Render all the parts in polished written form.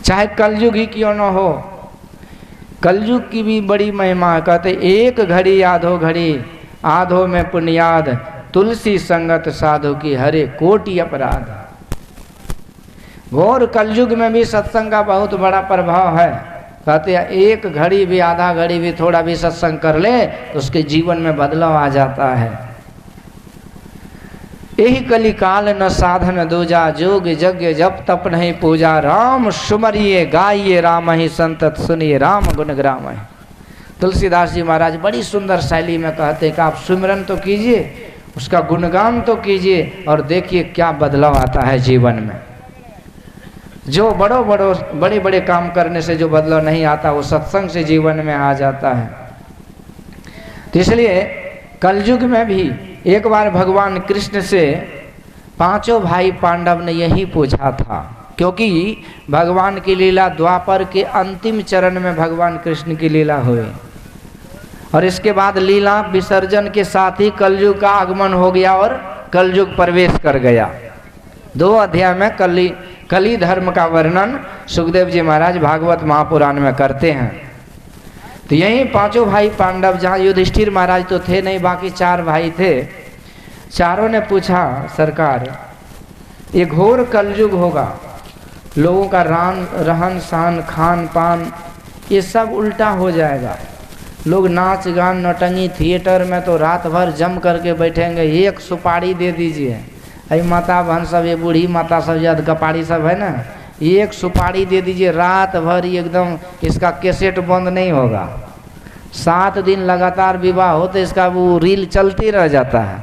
चाहे कलयुग ही क्यों न हो, कलयुग की भी बड़ी महिमा। कहते एक घड़ी आधो घड़ी, आधो में पुण्याद, तुलसी संगत साधु की हरे कोटि अपराध। घोर कलयुग में भी सत्संग का बहुत बड़ा प्रभाव है। कहते हैं एक घड़ी भी, आधा घड़ी भी थोड़ा भी सत्संग कर ले तो उसके जीवन में बदलाव आ जाता है। यही कली काल न साधन दूजा, जोग यज्ञ जप तप नहीं पूजा, राम सुमरिये गाइये राम ही संतत सुनिए, राम गुण ग्राम है। तुलसीदास जी महाराज बड़ी सुंदर शैली में कहते हैं कि आप सुमिरन तो कीजिए, उसका गुणगान तो कीजिए, और देखिए क्या बदलाव आता है जीवन में। जो बड़े बड़े काम करने से जो बदलाव नहीं आता, वो सत्संग से जीवन में आ जाता है। तो इसलिए कलयुग में भी एक बार भगवान कृष्ण से पांचों भाई पांडव ने यही पूछा था, क्योंकि भगवान की लीला द्वापर के अंतिम चरण में भगवान कृष्ण की लीला हुई, और इसके बाद लीला विसर्जन के साथ ही कलयुग का आगमन हो गया और कलयुग प्रवेश कर गया। 2 अध्याय में कली धर्म का वर्णन सुखदेव जी महाराज भागवत महापुराण में करते हैं। तो यही पांचों भाई पांडव, जहाँ युधिष्ठिर महाराज तो थे नहीं, बाकी 4 भाई थे, चारों ने पूछा सरकार ये घोर कलयुग होगा, लोगों का रहन सहन खान पान ये सब उल्टा हो जाएगा, लोग नाच गान नौटंगी थिएटर में तो रात भर जम करके बैठेंगे, एक सुपारी दे दीजिए। अरे माता बहन सब, ये बूढ़ी माता सब, ये अधकपाड़ी सब है ना, एक सुपारी दे दीजिए, रात भर एकदम इसका कैसेट बंद नहीं होगा। 7 दिन लगातार विवाह हो तो इसका वो रील चलती रह जाता है।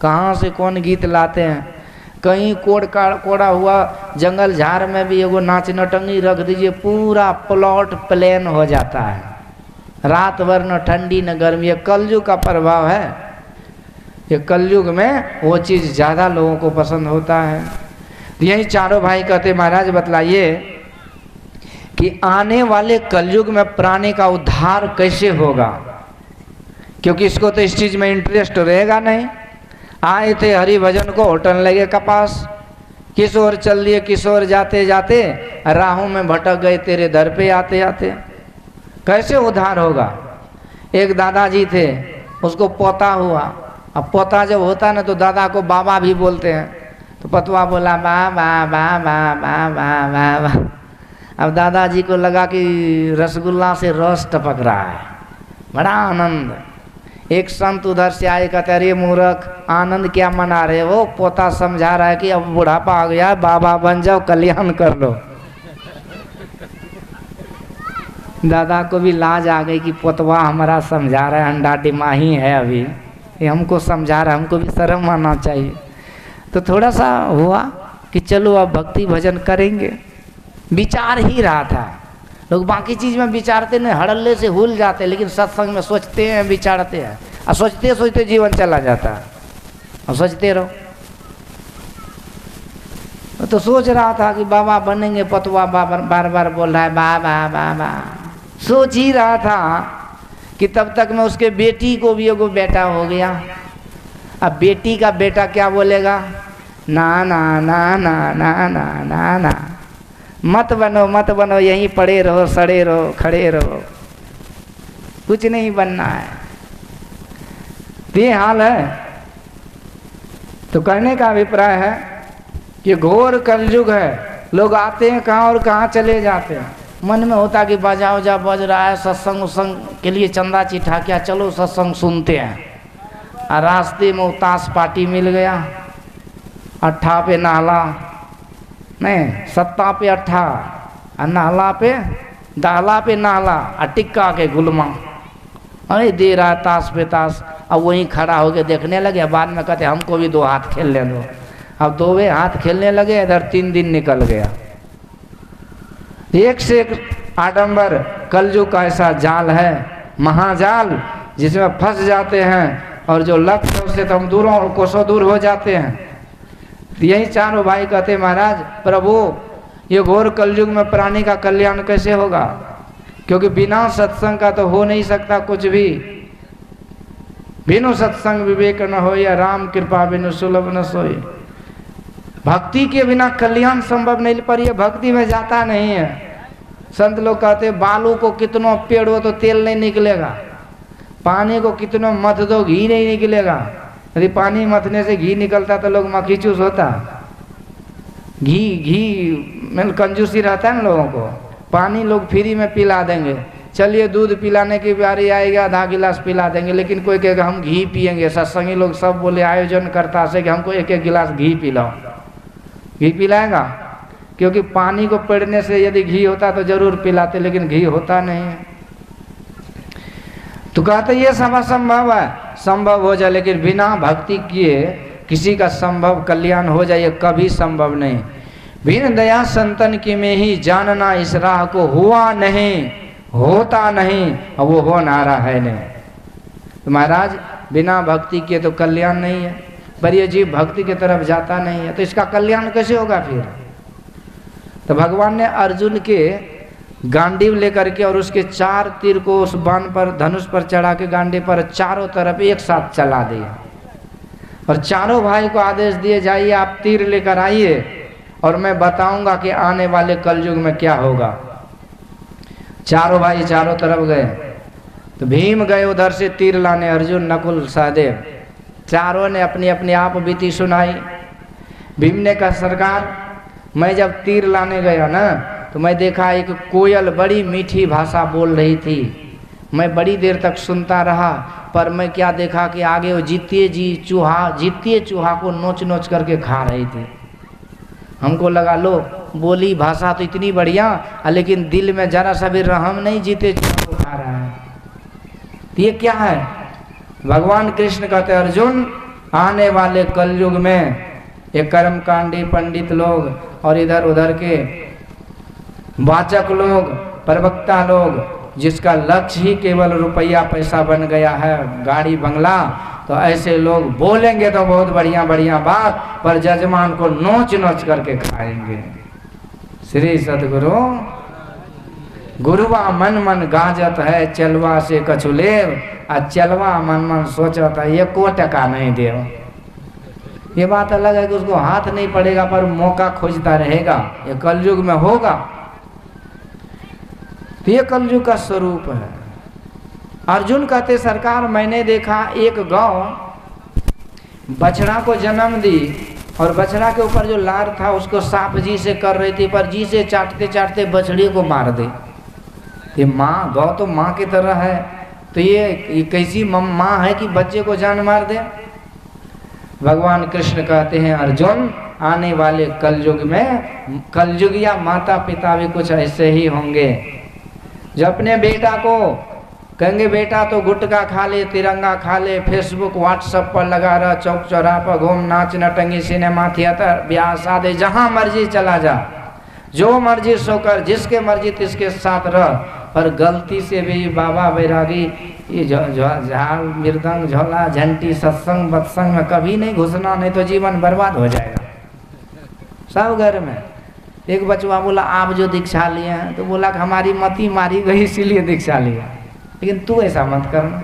कहाँ से कौन गीत लाते हैं, कहीं कोड़ा हुआ जंगल झाड़ में भी एगो नाच नटंगी रख दीजिए, पूरा प्लॉट प्लेन हो जाता है, रात भर न ठंडी न गर्मी। ये कलयुग का प्रभाव है। ये कलयुग में वो चीज़ ज़्यादा लोगों को पसंद होता है। तो यही चारों भाई कहते महाराज बतलाइए कि आने वाले कलयुग में प्राणी का उद्धार कैसे होगा, क्योंकि इसको तो इस चीज़ में इंटरेस्ट रहेगा नहीं। आए थे हरि भजन को, होटल लगे कपास, किशोर चल दिए, किशोर जाते जाते राहों में भटक गए तेरे दर पे आते आते। कैसे उद्धार होगा। एक दादाजी थे, उसको पोता हुआ। अब पोता जब होता है ना तो दादा को बाबा भी बोलते हैं, तो पतवा बोला बा बा बा बा बा बा बा बा। अब दादाजी को लगा कि रसगुल्ला से रस टपक रहा है, बड़ा आनंद। एक संत उधर से आए, कहते अरे मूर्ख आनंद क्या मना रहे हो, पोता समझा रहा है कि अब बुढ़ापा आ गया, बाबा बन जाओ, कल्याण कर लो। दादा को भी लाज आ गई कि पोतवा हमारा समझा रहा है, अंडा डिमाही है अभी, ये हमको समझा रहा है, हमको भी शर्म आना चाहिए। तो थोड़ा सा हुआ कि चलो अब भक्ति भजन करेंगे, विचार ही रहा था। लोग बाकी चीज़ में विचारते नहीं, हड़ल्ले से भूल जाते, लेकिन सत्संग में सोचते हैं विचारते हैं, और सोचते सोचते जीवन चला जाता है। और सोचते रहो। तो सोच रहा था कि बाबा बनेंगे, पतवा बार बार बोल रहा है बाबा बाबा। सोच ही रहा था कि तब तक में उसके बेटी को भी एगो बेटा हो गया। अब बेटी का बेटा क्या बोलेगा, ना ना ना ना ना ना ना ना, मत बनो, यहीं पड़े रहो, सड़े रहो, खड़े रहो, कुछ नहीं बनना है। ये हाल है। तो कहने का अभिप्राय है कि घोर कलयुग है, लोग आते हैं कहाँ और कहाँ चले जाते हैं। मन में होता कि बाजा उजा बज रहा है, सत्संग उत्संग के लिए चंदा चिट्ठा क्या, चलो सत्संग सुनते हैं। और रास्ते में ताश पार्टी मिल गया, 8 पे नाला नहीं, 7 पे 8, और नाला पे दाला पे नाला, और टिक्का के गुलमा। अरे दे रहा है ताश पे ताश। अब वहीं खड़ा होके देखने लगे। बाद में कहते हमको भी 2 हाथ खेलने दो। अब 2 हाथ खेलने लगे, इधर 3 दिन निकल गया। एक से एक आडंबर कलयुग का ऐसा जाल है, महाजाल, जिसमें फंस जाते हैं, और जो लक्ष्य है उससे तो हम कोसों दूर हो जाते हैं। यही चारों भाई कहते महाराज प्रभु ये घोर कलयुग में प्राणी का कल्याण कैसे होगा, क्योंकि बिना सत्संग का तो हो नहीं सकता कुछ भी। बिनु सत्संग विवेक न हो, या राम कृपा बिनु सुलभ न सोई। भक्ति के बिना कल्याण संभव नहीं, पर ये भक्ति में जाता नहीं है। संत लोग कहते हैं बालू को कितनों पेड़ो तो तेल नहीं निकलेगा, पानी को कितनों मथ दो घी नहीं निकलेगा। यदि पानी मथने से घी निकलता तो लोग मक्खी चूस होता। घी में कंजूसी रहता है ना लोगों को। पानी लोग फ्री में पिला देंगे, चलिए दूध पिलाने की बारी आएगी आधा गिलास पिला देंगे, लेकिन कोई कहेगा हम घी पियेंगे। सत्संगी लोग सब बोले आयोजन करता से कि हमको एक एक गिलास घी पिलाओ। घी पिलाएगा? क्योंकि पानी को पेड़ने से यदि घी होता तो जरूर पिलाते, लेकिन घी होता नहीं है। तो कहते ये सब असंभव है, संभव हो जाए, लेकिन बिना भक्ति किए किसी का संभव कल्याण हो जाए ये कभी संभव नहीं। बिन दया संतन की में ही जानना इस राह को हुआ नहीं, होता नहीं, और वो हो ना रहा है नहीं। तो महाराज बिना भक्ति किए तो कल्याण नहीं है, पर ये जीव भक्ति की तरफ जाता नहीं है, तो इसका कल्याण कैसे होगा फिर? तो भगवान ने अर्जुन के गांडीव लेकर के और उसके 4 तीर को उस बाण पर, धनुष पर चढ़ा के गांडीव पर चारों तरफ एक साथ चला दिया और चारों भाई को आदेश दिए जाइए आप तीर लेकर आइए और मैं बताऊंगा कि आने वाले कलयुग में क्या होगा। चारों भाई चारों तरफ गए, तो भीम गए उधर से तीर लाने, अर्जुन नकुल सहदेव चारों ने अपनी अपनी आप बीती सुनाई। भीम ने कहा सरकार मैं जब तीर लाने गया ना तो मैं देखा एक कोयल बड़ी मीठी भाषा बोल रही थी। मैं बड़ी देर तक सुनता रहा, पर मैं क्या देखा कि आगे वो जीतिए चूहा को नोच नोच करके खा रही थी। हमको लगा लो बोली भाषा तो इतनी बढ़िया, लेकिन दिल में जरा सा भी रहम नहीं, जीते चूहा को खा रहा है। तो ये क्या है? भगवान कृष्ण कहते अर्जुन आने वाले कलयुग में ये कर्मकांडी पंडित लोग और इधर उधर के वाचक लोग, प्रवक्ता लोग, जिसका लक्ष्य ही केवल रुपया पैसा बन गया है, गाड़ी बंगला, तो ऐसे लोग बोलेंगे तो बहुत बढ़िया बढ़िया बात, पर जजमान को नोच नोच करके खाएंगे। श्री सतगुरु गुरुवा मन मन गाजत है चलवा से कछुलेव, और चलवा मन मन सोचत है ये को टका नहीं दे। ये बात अलग है कि उसको हाथ नहीं पड़ेगा पर मौका खोजता रहेगा, ये कलयुग में होगा। तो ये कलयुग का स्वरूप है। अर्जुन कहते सरकार मैंने देखा एक गौ बछड़ा को जन्म दी और बछड़ा के ऊपर जो लार था उसको सांप जी से कर रही थी, पर जी से चाटते चाटते बछड़ी को मार दे। ये माँ, गौ तो माँ की तरह है, तो ये कैसी माँ है कि बच्चे को जान मार दे? भगवान कृष्ण कहते हैं अर्जुन आने वाले कलयुग में कलयुगिया माता पिता भी कुछ ऐसे ही होंगे, जो अपने बेटा को कहेंगे बेटा तो गुटखा खा ले, तिरंगा खा ले, फेसबुक व्हाट्सएप पर लगा रहा, चौक चौराहा पर घूम, नाच नटंगी, सिनेमा थिएटर, ब्याह शादी, जहाँ मर्जी चला जा, जो मर्जी सोकर, जिसके मर्जी तिसके साथ रह, पर गलती से भी बाबा बैरागी ये झाल मृदंग झोला झंटी सत्संग बत्संग में कभी नहीं घुसना, नहीं तो जीवन बर्बाद हो जाएगा। सब घर में एक बचवा बोला आप जो दीक्षा लिए हैं, तो बोला कि हमारी मती मारी गई इसीलिए दीक्षा लिया, लेकिन तू ऐसा मत करना।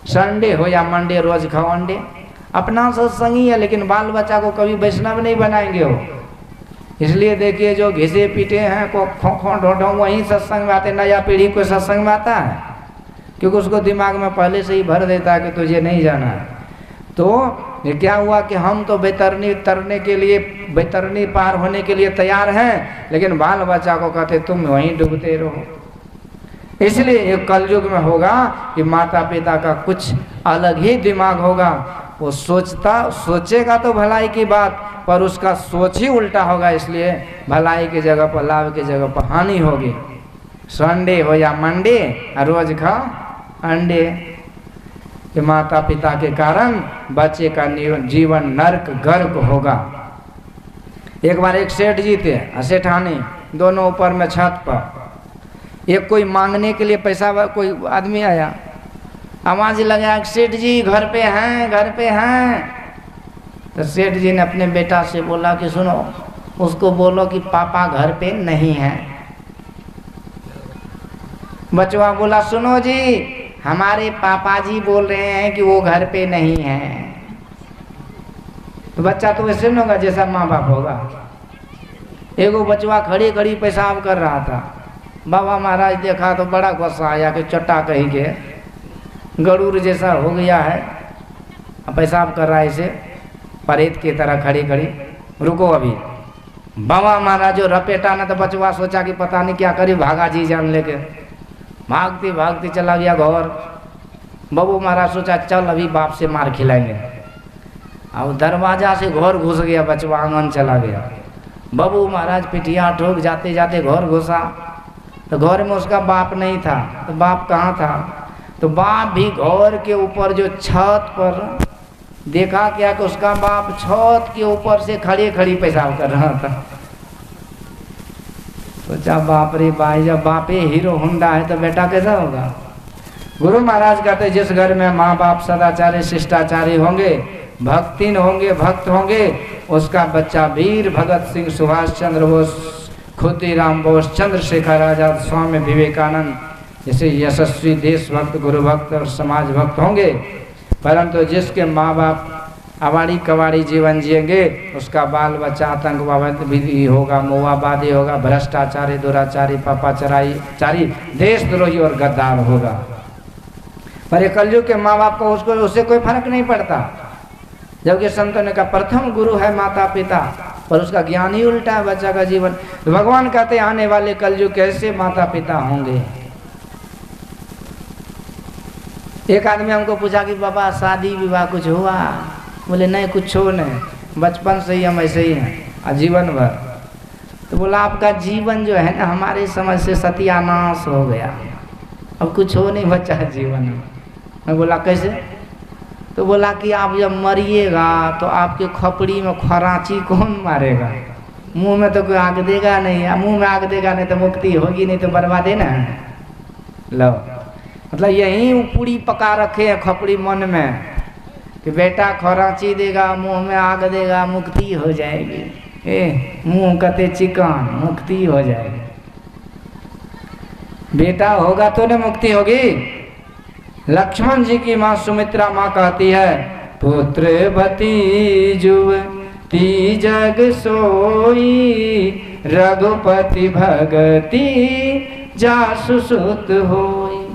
संडे हो या मंडे रोज खाओ अंडे, अपना सत्संगी है लेकिन बाल बच्चा को कभी वैष्णव नहीं बनाएंगे हो। इसलिए देखिए जो घिसे पीटे हैं को खो ढोढो वही सत्संग में आते, नया पीढ़ी कोई सत्संग में आता है, क्योंकि उसको दिमाग में पहले से ही भर देता है कि तुझे नहीं जाना है। तो ये क्या हुआ कि हम तो बैतरनी तरने के लिए, बैतरनी पार होने के लिए तैयार हैं, लेकिन बाल बच्चा को कहते तुम वहीं डूबते रहो। इसलिए ये कलयुग में होगा कि माता पिता का कुछ अलग ही दिमाग होगा, वो सोचेगा तो भलाई की बात, पर उसका सोच ही उल्टा होगा, इसलिए भलाई की जगह पर लाभ की जगह पर हानि होगी। संडे हो या मंडे रोज खाओ अंडे। कि माता पिता के कारण बच्चे का जीवन नरक गर्क होगा। एक बार एक सेठ जी थे, सेठानी, दोनों ऊपर में छत पर। एक कोई मांगने के लिए पैसा, कोई आदमी आया, आवाज लगाया सेठ जी घर पे हैं, घर पे हैं। तो सेठ जी ने अपने बेटा से बोला कि सुनो, उसको बोलो कि पापा घर पे नहीं है। बचवा बोला सुनो जी, हमारे पापा जी बोल रहे हैं कि वो घर पे नहीं है। तो बच्चा तो वैसे नहीं होगा जैसा माँ बाप होगा। एगो बचवा खड़ी खड़ी पेशाब कर रहा था, बाबा महाराज देखा तो बड़ा गुस्सा आया कि चट्टा कहीं के गरुड़ जैसा हो गया है, पेशाब कर रहा है इसे परेत की तरह खड़ी खड़ी। रुको अभी। बाबा महाराज जो रपेटा ना तो बचवा सोचा कि पता नहीं क्या करी, भागा जी जान लेके। भागती भागती चला गया घर। बाबू महाराज सोचा चल अभी बाप से मार खिलाएंगे। अब दरवाजा से घर घुस गया, बचवा आंगन चला गया। बाबू महाराज पिटिया ठोक जाते जाते घर घुसा तो घर में उसका बाप नहीं था। तो बाप कहाँ था? तो बाप भी घर के ऊपर जो छत पर देखा क्या कि उसका बाप छत के ऊपर से खड़ी खड़ी पेशाब कर रहा था। सोचा बाप रे भाई, जब बापे हीरो होंडा है तो बेटा कैसा होगा। गुरु महाराज कहते जिस घर में माँ बाप सदाचारी शिष्टाचारी होंगे, भक्तिन होंगे, भक्त होंगे, उसका बच्चा वीर भगत सिंह, सुभाष चंद्र बोस, खुदीराम बोस, चंद्रशेखर आजाद, स्वामी विवेकानंद जैसे यशस्वी देशभक्त, गुरु भक्त और समाज भक्त होंगे। परंतु जिसके माँ बाप अवाड़ी कवाड़ी जीवन जिएंगे, उसका बाल बच्चा आतंकवादी होगा, मोवाबादी होगा, भ्रष्टाचारी, दुराचारी, पापाचारी, देशद्रोही और गद्दार होगा। पर ये कलयुग के माँ बाप को उससे कोई फर्क नहीं पड़ता। जबकि संतों ने कहा प्रथम गुरु है माता पिता, पर उसका ज्ञान ही उल्टा है बच्चा का जीवन। तो भगवान कहते आने वाले कलयुग कैसे माता पिता होंगे। एक आदमी हमको पूछा कि बाबा शादी विवाह कुछ हुआ? बोले नहीं, कुछ हो नहीं, बचपन से ही हम ऐसे ही हैं आजीवन भर। तो बोला आपका जीवन जो है ना हमारे समझ से सत्यानाश हो गया, अब कुछ हो नहीं बचा जीवन में। मैं बोला कैसे? तो बोला कि आप जब मरिएगा तो आपके खोपड़ी में खरांची कौन मारेगा? मुंह में तो कोई आग देगा नहीं, मुंह में आग देगा नहीं तो मुक्ति होगी, नहीं तो बर्बाद है ना। लो मतलब यही पूरी पका रखे हैं खोपड़ी मन में कि बेटा खरांची देगा, मुंह में आग देगा, मुक्ति हो जाएगी। मुंह कते चिकन, मुक्ति हो जाएगी। बेटा होगा तो न मुक्ति होगी। लक्ष्मण जी की माँ सुमित्रा माँ कहती है पुत्र भतीजुवती जग सोई, रघुपति भगति जासु सुत होई।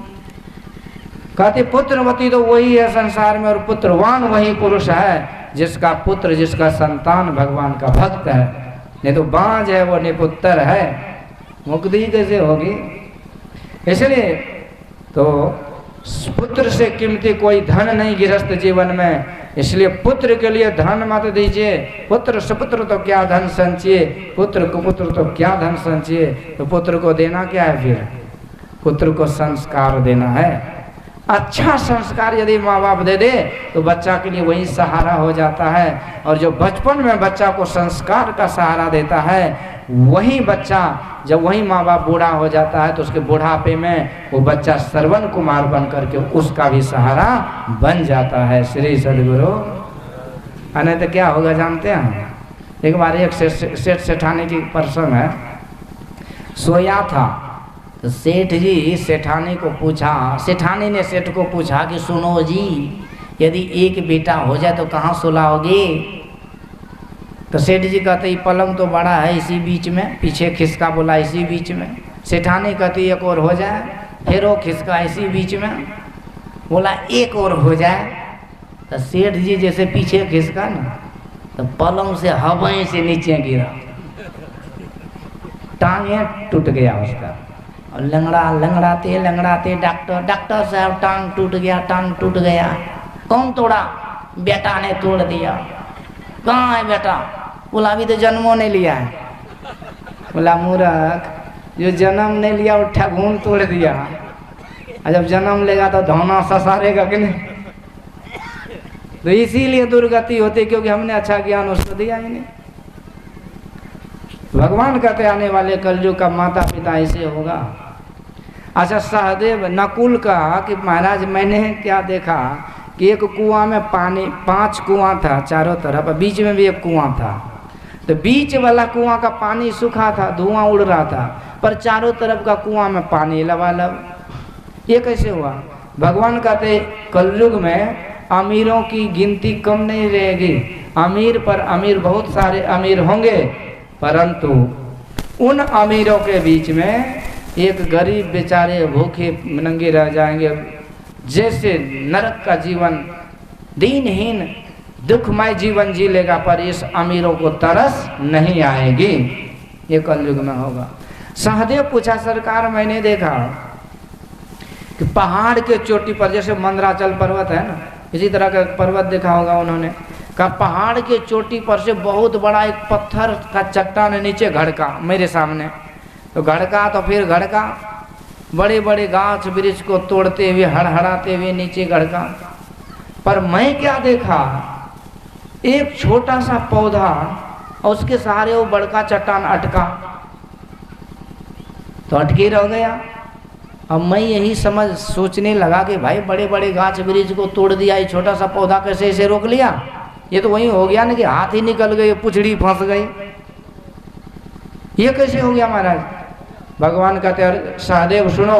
कहती पुत्रवती तो वही है संसार में, और पुत्रवान वही पुरुष है जिसका पुत्र, जिसका संतान भगवान का भक्त है। नहीं तो बांझ है वो निपुत्र है, मुक्ति कैसे होगी। इसलिए तो पुत्र से कीमती कोई धन नहीं गृहस्थ जीवन में। इसलिए पुत्र के लिए धन मत दीजिए। पुत्र सुपुत्र तो क्या धन संचिए, पुत्र कुपुत्र तो क्या धन संचिए। तो पुत्र को देना क्या है? फिर पुत्र को संस्कार देना है। अच्छा संस्कार यदि माँ बाप दे दे तो बच्चा के लिए वही सहारा हो जाता है। और जो बचपन में बच्चा को संस्कार का सहारा देता है, वही बच्चा जब वही माँ बाप बूढ़ा हो जाता है तो उसके बुढ़ापे में वो बच्चा श्रवण कुमार बन करके उसका भी सहारा बन जाता है। श्री सदगुरु। नहीं तो क्या होगा जानते हैं? एक बार एक सेठ सेठानी की पर्सन है, सोया था तो सेठ जी सेठानी को पूछा, सेठानी ने सेठ को पूछा कि सुनो जी, यदि एक बेटा हो जाए तो कहाँ सुलाओगे? तो सेठ जी कहते पलंग तो बड़ा है इसी बीच में, पीछे खिसका बोला इसी बीच में। सेठानी कहती एक और हो जाए, फिर वो खिसका इसी बीच में, बोला एक और हो जाए। तो सेठ जी जैसे पीछे खिसका ना तो पलंग से हवाएं से नीचे गिरा, टांगे टूट गया उसका। और लंगड़ाते डॉक्टर साहब टांग टूट गया। कौन तोड़ा? बेटा ने तोड़ दिया। कहाँ है बेटा? बोला अभी तो जन्मों नहीं लिया है। बोला मूर्ख, जो जन्म नहीं लिया वो ठगुन तोड़ दिया, और जब जन्म लेगा तो धौना ससारेगा कि नहीं। तो इसीलिए दुर्गति होती, क्योंकि हमने अच्छा ज्ञान उसको दिया ही नहीं। भगवान कहते आने वाले कलयुग का माता पिता ऐसे होगा। अच्छा सहदेव नकुल कहा कि महाराज मैंने क्या देखा कि एक कुआं में पानी, 5 कुआं था चारों तरफ, बीच में भी एक कुआं था। तो बीच वाला कुआं का पानी सूखा था, धुआं उड़ रहा था, पर चारों तरफ का कुआं में पानी लबालब। ये कैसे हुआ? भगवान कहते कलयुग में अमीरों की गिनती कम नहीं रहेगी। अमीर पर अमीर, बहुत सारे अमीर होंगे, परंतु उन अमीरों के बीच में एक गरीब बेचारे भूखे नंगे रह जाएंगे, जैसे नरक का जीवन, दीनहीन दुखमय जीवन जी लेगा, पर इस अमीरों को तरस नहीं आएगी। ये कलयुग में होगा। सहदेव पूछा, सरकार मैंने देखा कि पहाड़ के चोटी पर, जैसे मंदराचल पर्वत है ना, इसी तरह का पर्वत देखा होगा उन्होंने, कहा पहाड़ के चोटी पर से बहुत बड़ा एक पत्थर का चट्टान नीचे घड़का मेरे सामने। तो घड़का तो फिर घड़का, बड़े बड़े गाछ वृक्ष को तोड़ते हुए हड़हड़ाते हुए नीचे घड़का। पर मैं क्या देखा, एक छोटा सा पौधा और उसके सहारे वो बड़का चट्टान अटका, तो अटके रह गया। अब मैं यही सोचने लगा कि भाई बड़े बड़े गाछ वृक्ष को तोड़ दिया, ये छोटा सा पौधा कैसे इसे रोक लिया? ये तो वही हो गया ना कि हाथ ही निकल गए, पुछड़ी फंस गई। ये कैसे हो गया महाराज? भगवान कहते हैं, सहदेव सुनो,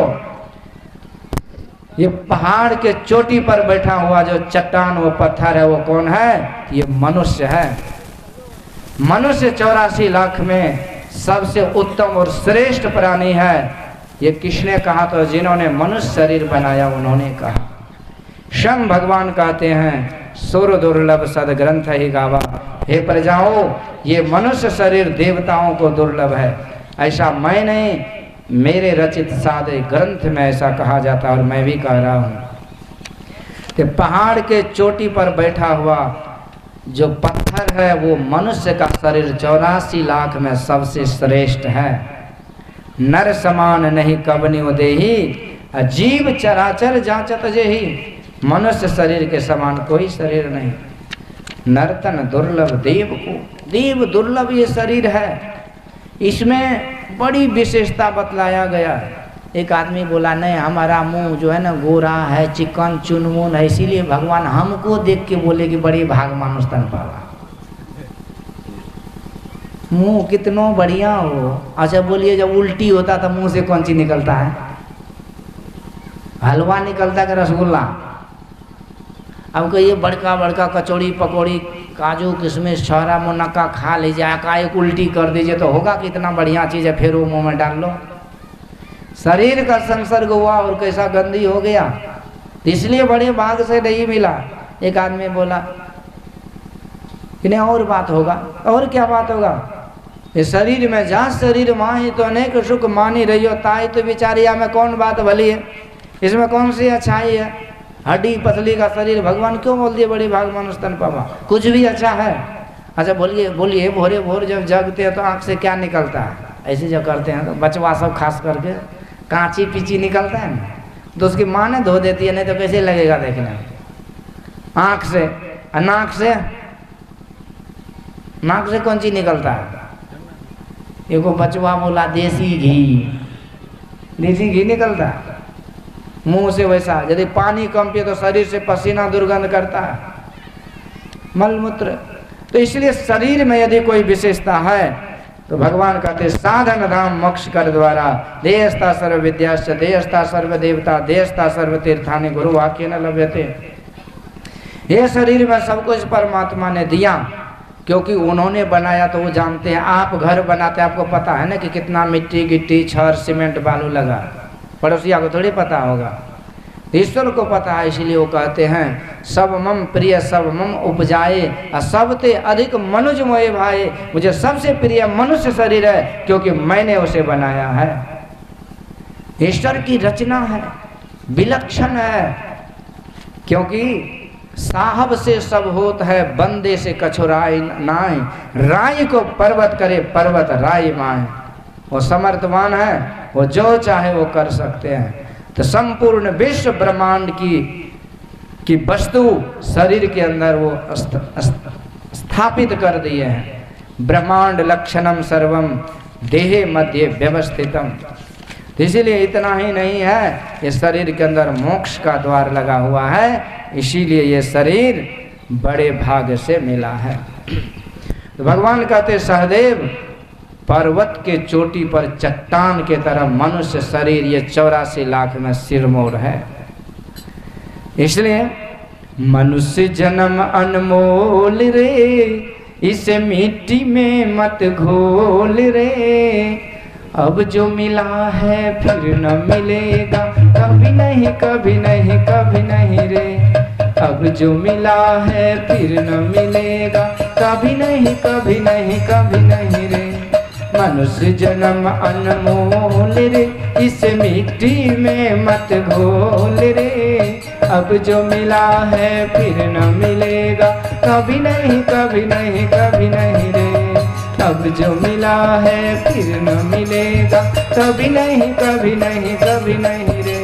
ये पहाड़ के चोटी पर बैठा हुआ जो चट्टान, वो पत्थर है, वो कौन है? ये मनुष्य है। मनुष्य 84 लाख में सबसे उत्तम और श्रेष्ठ प्राणी है। ये किसने कहा? तो जिन्होंने मनुष्य शरीर बनाया उन्होंने कहा। स्वयं भगवान कहते हैं, सुर दुर्लभ सदग्रंथ ही गावा। हे प्रजाओं, ये मनुष्य शरीर देवताओं को दुर्लभ है। ऐसा मैं नहीं, मेरे रचित सादे ग्रंथ में ऐसा कहा जाता है और मैं भी कह रहा हूँ कि पहाड़ के चोटी पर बैठा हुआ जो पत्थर है वो मनुष्य का शरीर 84 लाख में सबसे श्रेष्ठ है। नर समान नहीं कबनि देही, जीव चराचर जांचत जेही। मनुष्य शरीर के समान कोई शरीर नहीं। नर्तन दुर्लभ देव को, देव दुर्लभ ये शरीर है। इसमें बड़ी विशेषता बतलाया गया है। एक आदमी बोला, नहीं हमारा मुंह जो है ना गोरा है, चिकन चुनमुन है, इसीलिए भगवान हमको देख के बोले कि बड़ी भाग मानुष तन पावा। मुंह कितना बढ़िया हो। अच्छा बोलिए, जब उल्टी होता तो मुंह से कौन चीज निकलता है? हलवा निकलता है, रसगुल्ला। अब कहिए बड़का बड़का कचौड़ी पकौड़ी काजू किशमिश छोरा मुनक्का खा लीजिए, एकाएक उल्टी कर दीजिए तो होगा कितना बढ़िया चीज़ है, फिर वो मुंह में डाल लो। शरीर का संसर्ग हुआ और कैसा गंदी हो गया, इसलिए बड़े भाग से नहीं मिला। एक आदमी बोला कि नहीं और बात होगा। और क्या बात होगा? ये शरीर में जा शरीर माही तो अनेक सुख मानी रही हो, ताई तो बिचारिया में कौन बात भली है, इसमें कौन सी अच्छाई है? हड्डी पतली का शरीर, भगवान क्यों बोल दिए बड़ी भाग मानुष तन पावा? कुछ भी अच्छा है। अच्छा बोलिए बोलिए, भोरे भोर जब जगते हैं तो आँख से क्या निकलता है? ऐसे जब करते हैं तो बचवा सब खास करके कांची पीची निकलता है ना, तो उसकी माँ ने धो देती है, नहीं तो कैसे लगेगा देखने? आँख से। नाक से कौन चीज निकलता है? एगो बचवा बोला देसी घी निकलता है मुंह से। वैसा यदि पानी कम पिए तो शरीर से पसीना दुर्गंध करता है, मलमूत्र। तो इसलिए शरीर में यदि कोई विशेषता है तो भगवान कहते साधन धाम मोक्ष कर द्वारा देहस्था सर्व विद्याश्च देहस्था सर्व देवता देहस्था सर्व तीर्थानि गुरु वाक्य न लभ्यते। ये शरीर में सब कुछ परमात्मा ने दिया, क्योंकि उन्होंने बनाया तो वो जानते हैं। आप घर बनाते हैं, आपको पता है ना कि कितना मिट्टी गिट्टी छर सीमेंट बालू लगा, पड़ोसिया को थोड़ी पता होगा, ईश्वर को पता है। इसलिए वो कहते हैं सब मम प्रिय सब मम उपजाए, सबते अधिक मनुज मोए भाई। मुझे सबसे प्रिय मनुष्य शरीर है, क्योंकि मैंने उसे बनाया है। ईश्वर की रचना है, विलक्षण है, क्योंकि साहब से सब होत है, बंदे से कछुराय नाय। राय को पर्वत करे पर्वत राय माए। वो समर्थवान है, वो जो चाहे वो कर सकते हैं। तो संपूर्ण विश्व ब्रह्मांड की वस्तु शरीर के अंदर वो स्थापित कर दिए हैं। ब्रह्मांड लक्षणम सर्वम देहे मध्य व्यवस्थितम। इसीलिए इतना ही नहीं है, ये शरीर के अंदर मोक्ष का द्वार लगा हुआ है, इसीलिए ये शरीर बड़े भाग से मिला है। तो भगवान कहते सहदेव, पर्वत के चोटी पर चट्टान के तरह मनुष्य शरीर ये 84 लाख में सिरमौर है। इसलिए मनुष्य जन्म अनमोल रे, इसे मिट्टी में मत घोल रे। अब जो मिला है फिर न मिलेगा, कभी नहीं कभी नहीं कभी नहीं रे। अब जो मिला है फिर न मिलेगा, कभी नहीं कभी नहीं कभी नहीं रे। मनुष्य जन्म अनमोल रे, इस मिट्टी में मत घोल रे। अब जो मिला है फिर न मिलेगा, कभी नहीं कभी नहीं कभी नहीं रे। अब जो मिला है फिर न मिलेगा, कभी नहीं कभी नहीं कभी नहीं रे।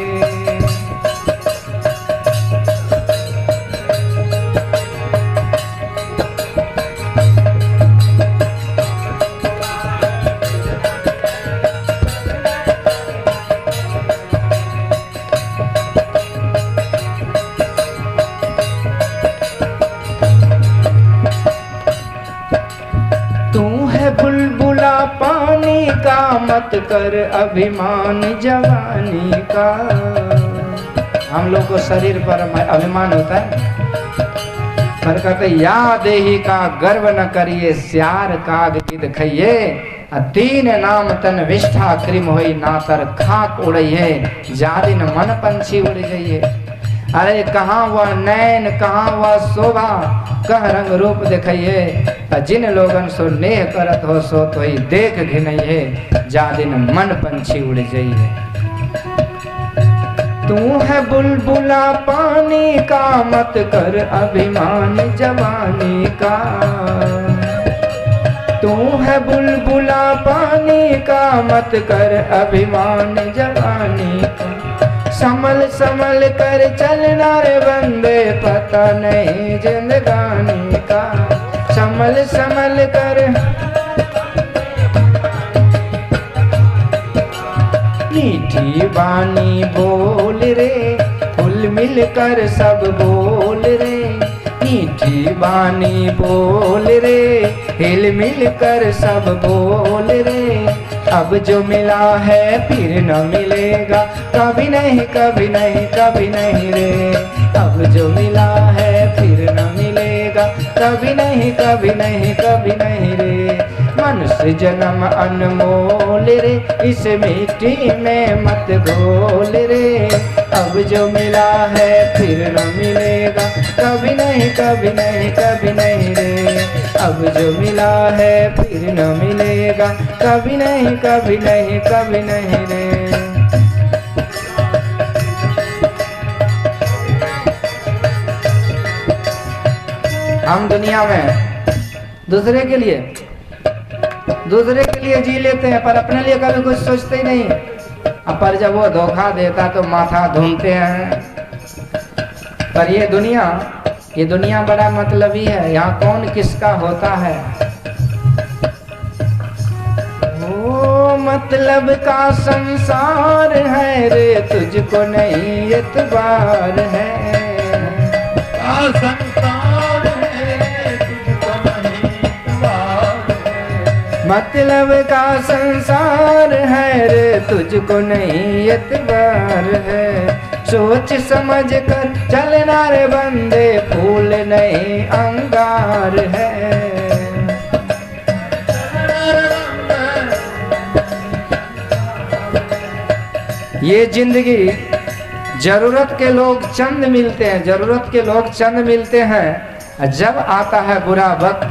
बुलबुला पानी का, मत कर अभिमान जवानी का। हम लोग को शरीर पर अभिमान होता है, पर कहते याद ही का गर्व न करिए, श्यार काग गिद खइये। तीन नाम तन विष्ठा कृम होई, नातर खाक उड़इये, जादिन मन पंछी उड़ जाइए। अरे कहाँ वह नैन कहाँ वह शोभा, कह रंग रूप देखिए। जिन लोगन सो नेह करत हो सो तो ही देख घिनइये, जा दिन मन पंछी उड़ जाइए। तू है बुलबुला पानी का, मत कर अभिमान जवानी का। तू है बुलबुला पानी का, मत कर अभिमान जवानी का। संभल संभल कर चलना रे बंदे, पता नहीं जिंदगानी का। संभल संभल कर मीठी बानी बोल रे, खुल मिल कर सब बोल रे। मीठी बानी बोल रे, हिल मिल कर सब बोल रे। अब जो मिला है फिर न मिलेगा, कभी नहीं कभी नहीं कभी नहीं रे। अब जो मिला है फिर न मिलेगा, कभी नहीं कभी नहीं कभी नहीं रे। मनुष्य जन्म अनमोल रे, इस मिट्टी में मत घोल रे। अब जो मिला है फिर न मिलेगा, कभी नहीं कभी नहीं कभी नहीं रे। अब जो मिला है फिर न मिलेगा, कभी नहीं कभी नहीं कभी नहीं रे। हम दुनिया में दूसरे के लिए जी लेते हैं, पर अपने लिए कभी कुछ सोचते ही नहीं। पर जब वो धोखा देता तो माथा धूमते हैं। पर ये दुनिया बड़ा मतलबी है, यहाँ कौन किसका होता है। ओ मतलब का संसार है रे, तुझको नहीं एतबार है। मतलब का संसार है रे, तुझको नहीं एतबार है। सोच समझ कर चलना रे बंदे, फूल नहीं अंगार है। ये जिंदगी जरूरत के लोग चंद मिलते हैं, जरूरत के लोग चंद मिलते हैं। जब आता है बुरा वक्त,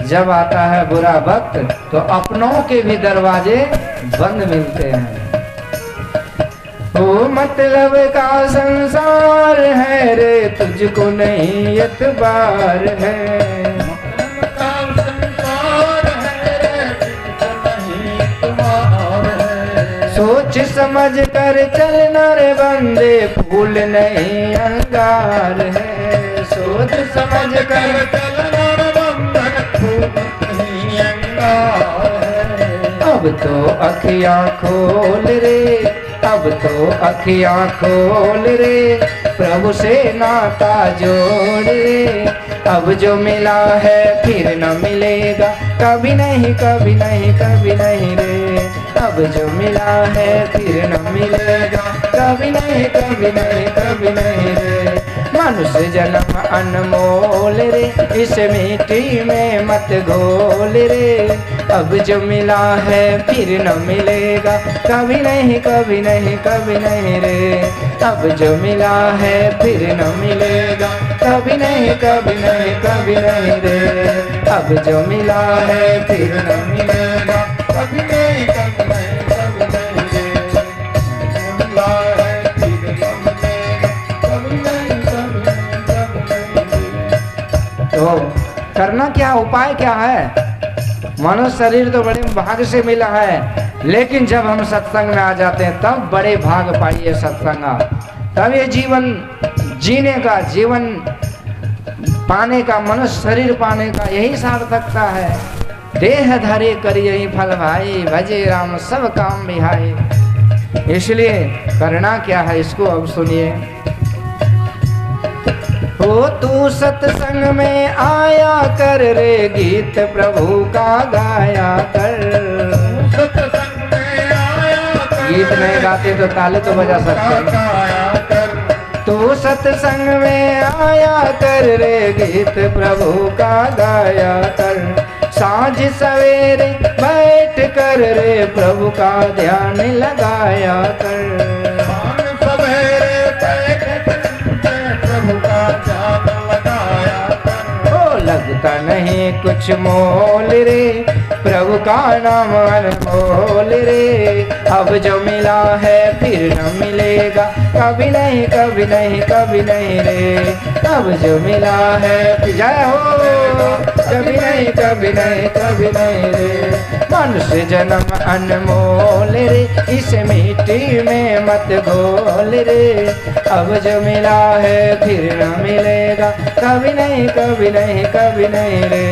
जब आता है बुरा वक्त, तो अपनों के भी दरवाजे बंद मिलते हैं। ओ मतलब का संसार है रे, तुझको नहीं एतबार है। सोच समझ कर चलना रे बंदे, फूल नहीं अंगार है। सोच समझ कर चलना रे बंदे, फूल नहीं अंगार है। अब तो अखियाँ खोल रे, अब तो अखियाँ खोल रे, प्रभु से नाता जोड़ रे। अब जो मिला है फिर न मिलेगा, कभी नहीं कभी नहीं कभी नहीं रे। अब जो मिला है फिर न मिलेगा, कभी नहीं, कभी नहीं, कभी नहीं रे। मनुष्य जन्म अनमोल रे, इस मिट्टी में मत घोल रे। अब जो मिला है फिर न मिलेगा, कभी नहीं, कभी नहीं, कभी नहीं रे। अब जो मिला है फिर न मिलेगा, कभी नहीं, कभी नहीं, कभी नहीं रे। अब जो मिला है फिर न मिलेगा, कभी नहीं, कभी नहीं, कभी नहीं रे। मिला है फिर न मिलेगा, कभी नहीं, कभी नहीं, कभी नहीं। तो करना क्या, उपाय क्या है? मनुष्य शरीर तो बड़े भाग से मिला है, लेकिन जब हम सत्संग में आ जाते हैं तब बड़े भाग पाइए सत्संग, तब ये जीवन जीने का, जीवन पाने का, मनुष्य शरीर पाने का यही सार्थकता है। देह धरे करिए फल भाई, भजे राम सब काम बिहाई। इसलिए करना क्या है इसको अब सुनिए। हो तू सत्संग में आया कर रे, गीत प्रभु का गाया कर। सत्संग में आया कर, गीत नहीं गाते तो ताले तो बजा सकते हैं। तू सत्संग में आया कर रे, गीत प्रभु का गाया कर। सांझ सवेरे बैठ कर रे, प्रभु का ध्यान लगाया कर। लगता नहीं कुछ मोल रे, प्रभु का नाम अनमोल रे। अब जो मिला है फिर न मिलेगा, कभी नहीं, कभी नहीं, कभी नहीं रे। अब जो मिला है फिर जय हो, कभी नहीं, कभी नहीं, कभी नहीं रे। मनुष्य जन्म अनमोल रे, इस मिट्टी में मत घोल रे। अब जो मिला है फिर न मिलेगा, कभी नहीं, कभी नहीं, कभी नहीं रे।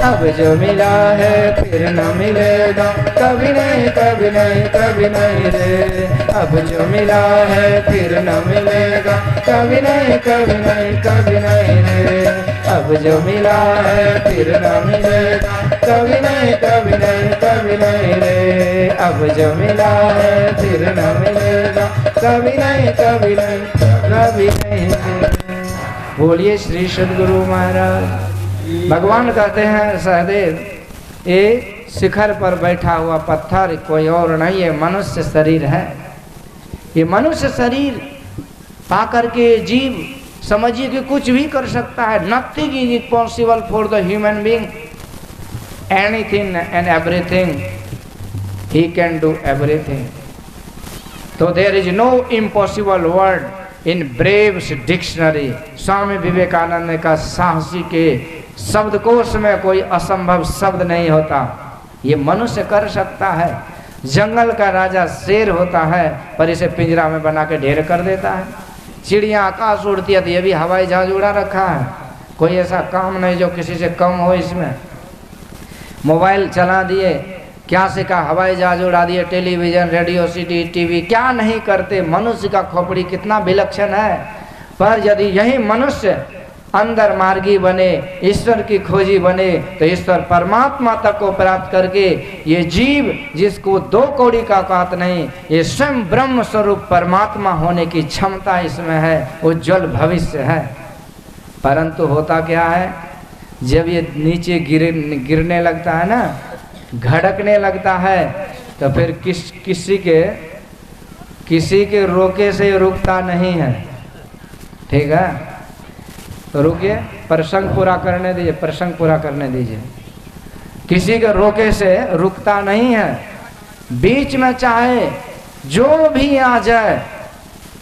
अब जो मिला है फिर न मिलेगा, कभी नहीं, कभी नहीं, कभी नहीं रे। अब जो मिला है फिर न मिलेगा, कभी नहीं, कभी नहीं, कभी नहीं रे। अब जो मिला है फिर न मिलेगा, कभी नहीं, कभी नहीं, कभी नहीं रे। अब जो मिला है फिर न मिलेगा, कभी नहीं, कभी नहीं, कभी नहीं रे। बोलिए श्री सद्गुरु महाराज। भगवान कहते हैं सहदेव, ये शिखर पर बैठा हुआ पत्थर कोई और नहीं है, मनुष्य शरीर है। ये मनुष्य शरीर पाकर के जीव समझिए कि कुछ भी कर सकता है। Nothing is impossible for the human being, anything and everything he can do everything. तो there is no impossible word in brave's dictionary. Swami Vivekananda ने कहा साहसी के शब्दकोश में कोई असंभव शब्द नहीं होता। ये मनुष्य कर सकता है। जंगल का राजा शेर होता है, पर इसे पिंजरा में बना के ढेर कर देता है। चिड़िया आकाश उड़ती है तो ये भी हवाई जहाज उड़ा रखा है। कोई ऐसा काम नहीं जो किसी से कम हो इसमें। मोबाइल चला दिए, क्या से का हवाई जहाज उड़ा दिए, टेलीविजन, रेडियो, सिटी, टीवी, क्या नहीं करते। मनुष्य का खोपड़ी कितना विलक्षण है। पर यदि यही मनुष्य अंदर मार्गी बने, ईश्वर की खोजी बने, तो ईश्वर परमात्मा तक को प्राप्त करके ये जीव जिसको दो कौड़ी का औकात नहीं, ये स्वयं ब्रह्म स्वरूप परमात्मा होने की क्षमता इसमें है, उज्जवल भविष्य है। परंतु होता क्या है, जब ये नीचे गिरने लगता है ना, घड़कने लगता है, तो फिर किसी के रोके से रुकता नहीं है। ठीक है, तो रुकिए, प्रसंग पूरा करने दीजिए, प्रसंग पूरा करने दीजिए। किसी के रोके से रुकता नहीं है। बीच में चाहे जो भी आ जाए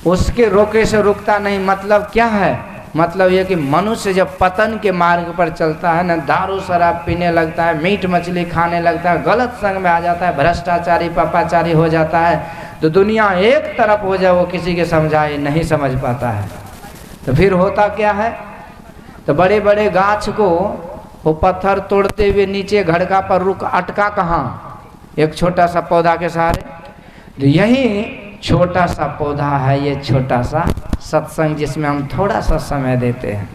उसके रोके से रुकता नहीं। मतलब क्या है? मतलब ये कि मनुष्य जब पतन के मार्ग पर चलता है ना, दारू शराब पीने लगता है, मीट मछली खाने लगता है, गलत संग में आ जाता है, भ्रष्टाचारी पापाचारी हो जाता है, तो दुनिया एक तरफ हो जाए वो किसी के समझाए नहीं समझ पाता है। तो फिर होता क्या है, तो बड़े बड़े गाछ को वो पत्थर तोड़ते हुए नीचे घड़का पर रुक अटका कहाँ, एक छोटा सा पौधा के सहारे। तो यही छोटा सा पौधा है ये छोटा सा सत्संग, जिसमें हम थोड़ा सा समय देते हैं।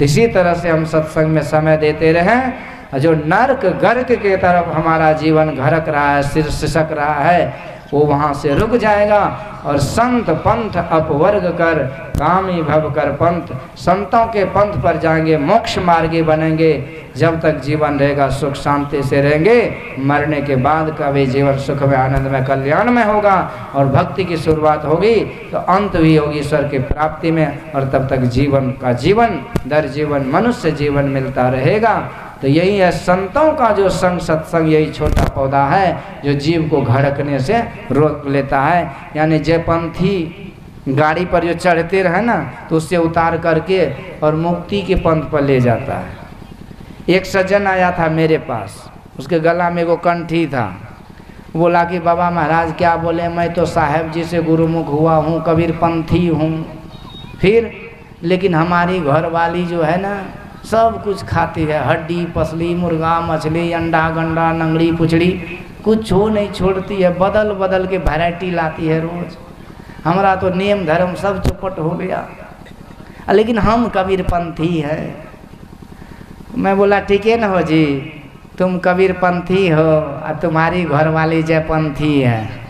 इसी तरह से हम सत्संग में समय देते रहें। जो नर्क गर्क के तरफ हमारा जीवन घरक रहा है, सिसक रहा है, वो वहाँ से रुक जाएगा। और संत पंथ अपवर्ग कर कामी भव कर पंथ, संतों के पंथ पर जाएंगे, मोक्ष मार्गी बनेंगे। जब तक जीवन रहेगा सुख शांति से रहेंगे, मरने के बाद का भी जीवन सुख में आनंद में कल्याण में होगा। और भक्ति की शुरुआत होगी तो अंत भी होगी ईश्वर की प्राप्ति में। और तब तक जीवन का जीवन दर जीवन मनुष्य जीवन मिलता रहेगा। तो यही है संतों का जो संग, सत्संग यही छोटा पौधा है जो जीव को घड़कने से रोक लेता है। यानी जयपंथी गाड़ी पर जो चढ़ते रहे ना, तो उससे उतार करके और मुक्ति के पंथ पर ले जाता है। एक सज्जन आया था मेरे पास, उसके गला में एगो कंठी था। बोला कि बाबा महाराज क्या बोले, मैं तो साहेब जी से गुरुमुख हुआ हूँ, कबीर पंथी हूँ। फिर लेकिन हमारी घरवाली जो है ना सब कुछ खाती है, हड्डी पसली, मुर्गा मछली, अंडा गंडा, नंगड़ी पुचड़ी, कुछ हो नहीं छोड़ती है। बदल बदल के वैरायटी लाती है रोज। हमारा तो नियम धर्म सब चौपट हो गया, लेकिन हम कबीर पंथी है। मैं बोला ठीक है ना हो जी, तुम कबीर पंथी हो और तुम्हारी घरवाली जयपंथी है।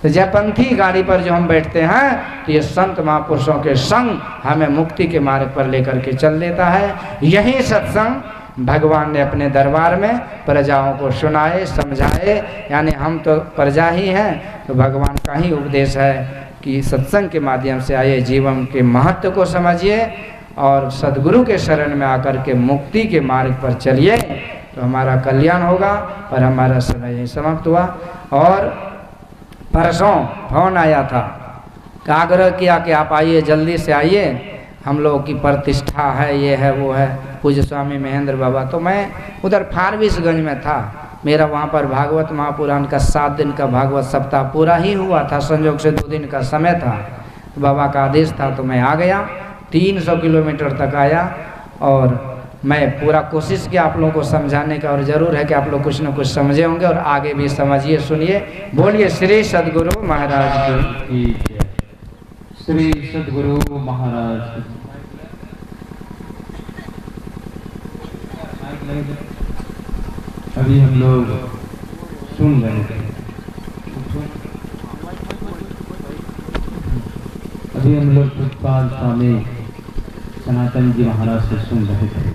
तो जयपंथी गाड़ी पर जो हम बैठते हैं तो ये संत महापुरुषों के संग हमें मुक्ति के मार्ग पर लेकर के चल देता है। यही सत्संग भगवान ने अपने दरबार में प्रजाओं को सुनाए समझाए। यानी हम तो प्रजा ही हैं, तो भगवान का ही उपदेश है कि सत्संग के माध्यम से आइए, जीवन के महत्व को समझिए और सद्गुरु के शरण में आकर के मुक्ति के मार्ग पर चलिए, तो हमारा कल्याण होगा। पर हमारा समय यही समाप्त हुआ। और परसों फोन आया था, आग्रह किया कि आप आइए, जल्दी से आइए, हम लोगों की प्रतिष्ठा है, ये है वो है, पूज्य स्वामी महेंद्र बाबा। तो मैं उधर फारबिसगंज में था, मेरा वहाँ पर भागवत महापुराण का 7 दिन का भागवत सप्ताह पूरा ही हुआ था, संयोग से 2 दिन का समय था। तो बाबा का आदेश था तो मैं आ गया, 300 किलोमीटर तक आया। और मैं पूरा कोशिश किया आप लोगों को समझाने का, और ज़रूर है कि आप लोग कुछ न कुछ समझे होंगे और आगे भी समझिए सुनिए। बोलिए श्री सद्गुरु महाराज की। श्री सद्गुरु महाराज। अभी हम लोग सुन रहे थे, अभी हम लोग उत्पाद स्वामी सनातन जी महाराज से सुन रहे थे।